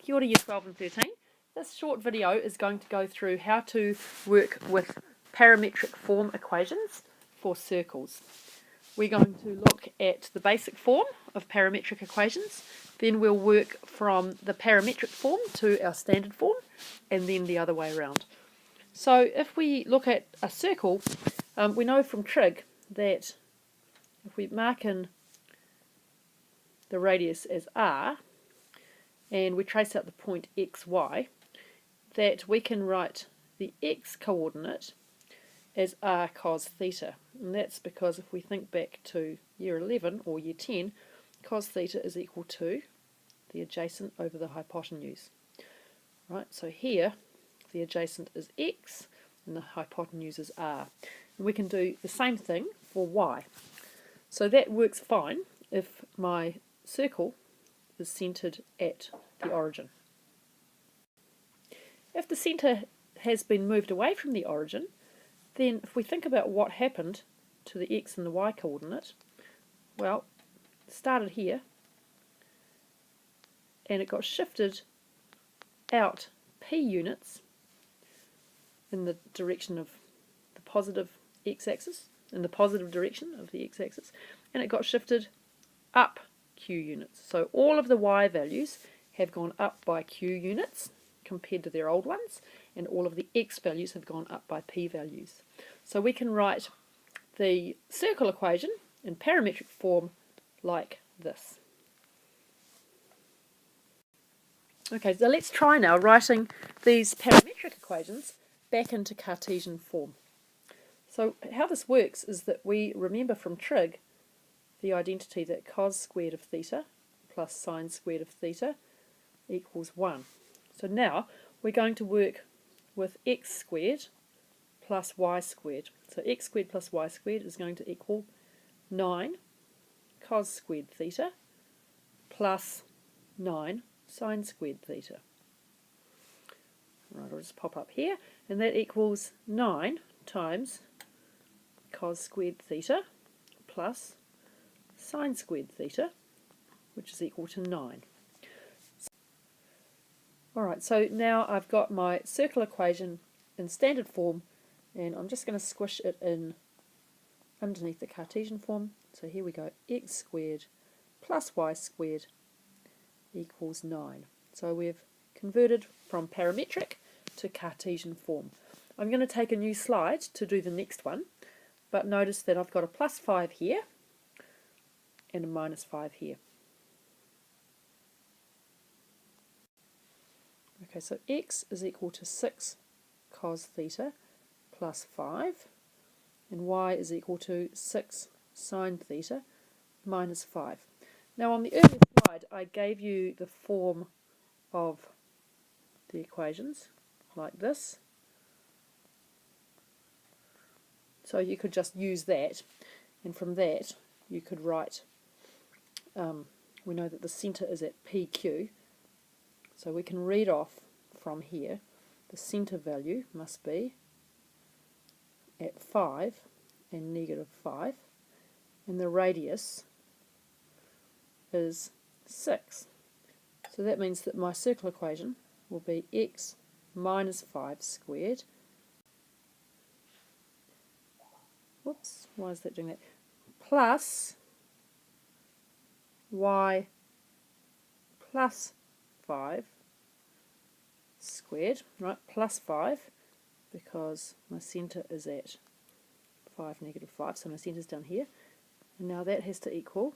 Kia ora Year 12 and 13. This short video is going to go through how to work with parametric form equations for circles. We're going to look at the basic form of parametric equations, then we'll work from the parametric form to our standard form, and then the other way around. So if we look at a circle, we know from trig that if we mark in the radius as r, and we trace out the point xy, that we can write the x coordinate as r cos theta. And that's because if we think back to year 11 or year 10, cos theta is equal to the adjacent over the hypotenuse. Right, so here the adjacent is x and the hypotenuse is r. And we can do the same thing for y. So that works fine if my circle is centred at the origin. If the centre has been moved away from the origin, then if we think about what happened to the x and the y coordinate, well, it started here and it got shifted out p units in the direction of the positive x-axis, in the positive direction of the x-axis, and it got shifted up q units. So all of the y values have gone up by q units compared to their old ones, and all of the x values have gone up by p values. So we can write the circle equation in parametric form like this. Okay, so let's try now writing these parametric equations back into Cartesian form. So how this works is that we remember from trig the identity that cos squared of theta plus sine squared of theta equals 1. So now we're going to work with x squared plus y squared. So x squared plus y squared is going to equal 9 cos squared theta plus 9 sine squared theta. Right, I'll just pop up here, and that equals 9 times cos squared theta plus sine squared theta, which is equal to 9. Alright, so now I've got my circle equation in standard form, and I'm just going to squish it in underneath the Cartesian form. So here we go, x squared plus y squared equals 9. So we've converted from parametric to Cartesian form. I'm going to take a new slide to do the next one, but notice that I've got a plus 5 here and a minus 5 here. Okay, so x is equal to 6 cos theta plus 5, and y is equal to 6 sine theta minus 5. Now on the earlier slide I gave you the form of the equations like this, so you could just use that, and from that you could write, we know that the centre is at PQ, so we can read off from here the centre value must be at 5 and negative 5, and the radius is 6. So that means that my circle equation will be x minus 5 squared, whoops, why is that doing that, plus y plus 5 squared, right, plus 5, because my centre is at 5, negative 5, so my centre is down here, and now that has to equal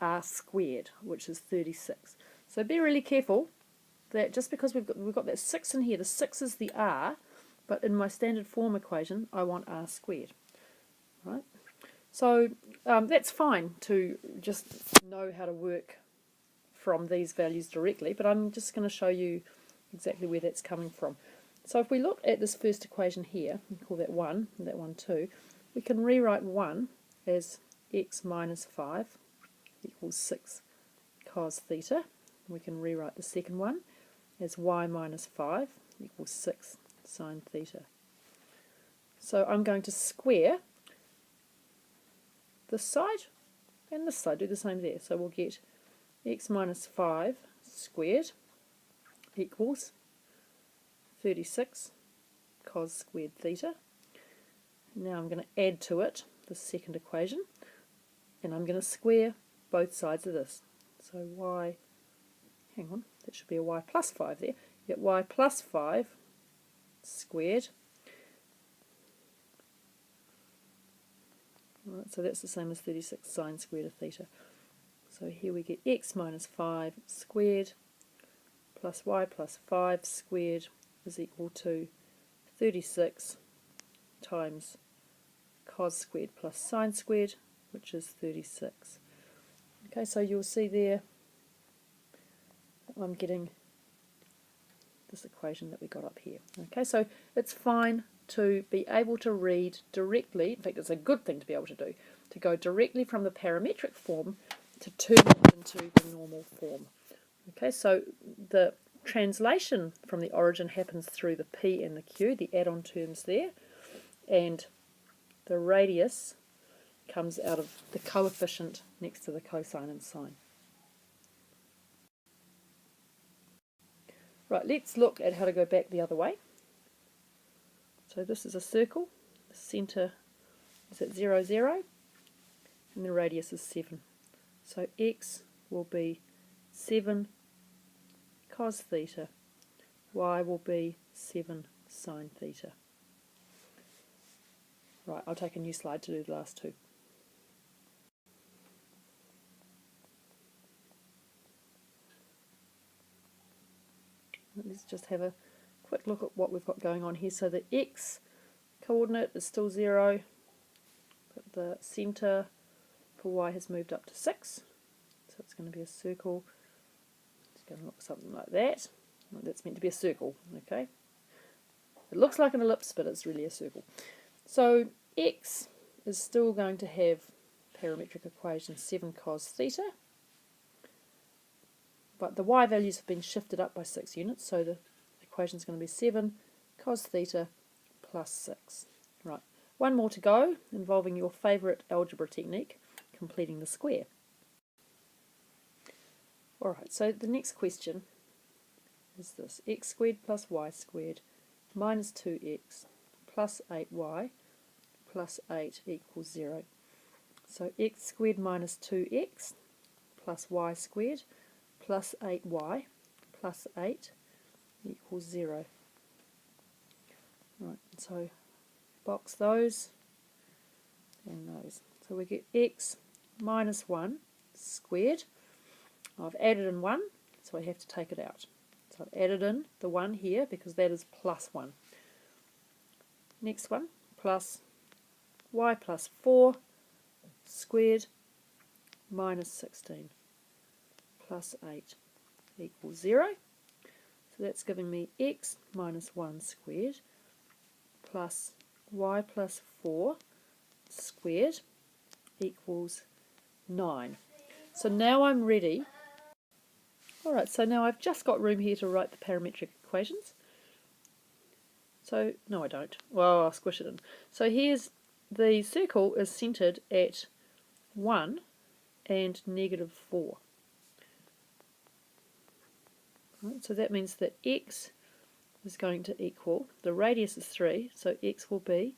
r squared, which is 36. So be really careful that just because we've got that 6 in here, the 6 is the r, but in my standard form equation I want r squared, right? So that's fine to just know how to work from these values directly, but I'm just going to show you exactly where that's coming from. So if we look at this first equation here, we call that 1, and that one 2, we can rewrite 1 as x minus 5 equals 6 cos theta. We can rewrite the second one as y minus 5 equals 6 sine theta. So I'm going to square this side and this side, do the same there. So we'll get x minus 5 squared equals 36 cos squared theta. Now I'm going to add to it the second equation, and I'm going to square both sides of this. So y, hang on, that should be a y plus 5 there. Get y plus 5 squared. Right, so that's the same as 36 sine squared of theta. So here we get x minus 5 squared plus y plus 5 squared is equal to 36 times cos squared plus sine squared, which is 36. Okay, so you'll see there I'm getting this equation that we got up here. Okay, so it's fine to be able to read directly, in fact it's a good thing to be able to do, to go directly from the parametric form to turn it into the normal form. Okay, so the translation from the origin happens through the p and the q, the add-on terms there, and the radius comes out of the coefficient next to the cosine and sine. Right, let's look at how to go back the other way. So this is a circle, the centre is at 0, 0, and the radius is 7. So x will be 7 cos theta, y will be 7 sine theta. Right, I'll take a new slide to do the last two. Let's just have a quick look at what we've got going on here. So the x coordinate is still 0, but the centre for y has moved up to 6. So it's going to be a circle. It's going to look something like that. Well, that's meant to be a circle, okay? It looks like an ellipse, but it's really a circle. So x is still going to have parametric equation 7 cos theta. But the y values have been shifted up by 6 units, so the equation is going to be 7 cos theta plus 6. Right, one more to go, involving your favourite algebra technique, completing the square. Alright, so the next question is this: x squared plus y squared minus 2x plus 8y plus 8 equals 0. So x squared minus 2x plus y squared plus 8y plus 8 equals 0. Right, so box those and those. So we get x minus 1 squared. I've added in 1, so I have to take it out. So I've added in the 1 here because that is plus 1. Next one, plus y plus 4 squared minus 16 plus 8 equals 0. So that's giving me x minus 1 squared plus y plus 4 squared equals 9. So now I'm ready. Alright, so now I've just got room here to write the parametric equations. So, no I don't. Well, I'll squish it in. So here's the circle is centred at 1 and negative 4. Right, so that means that x is going to equal, the radius is 3, so x will be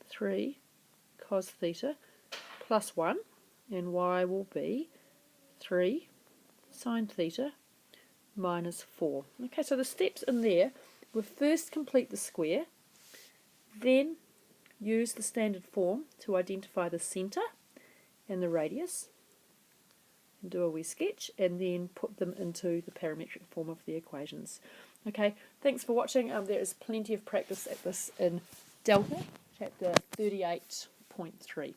3 cos theta plus 1, and y will be 3 sine theta minus 4. Okay, so the steps in there were first complete the square, then use the standard form to identify the centre and the radius, and do a wee sketch, and then put them into the parametric form of the equations. Okay, thanks for watching. There is plenty of practice at this in Delta, chapter 38.3.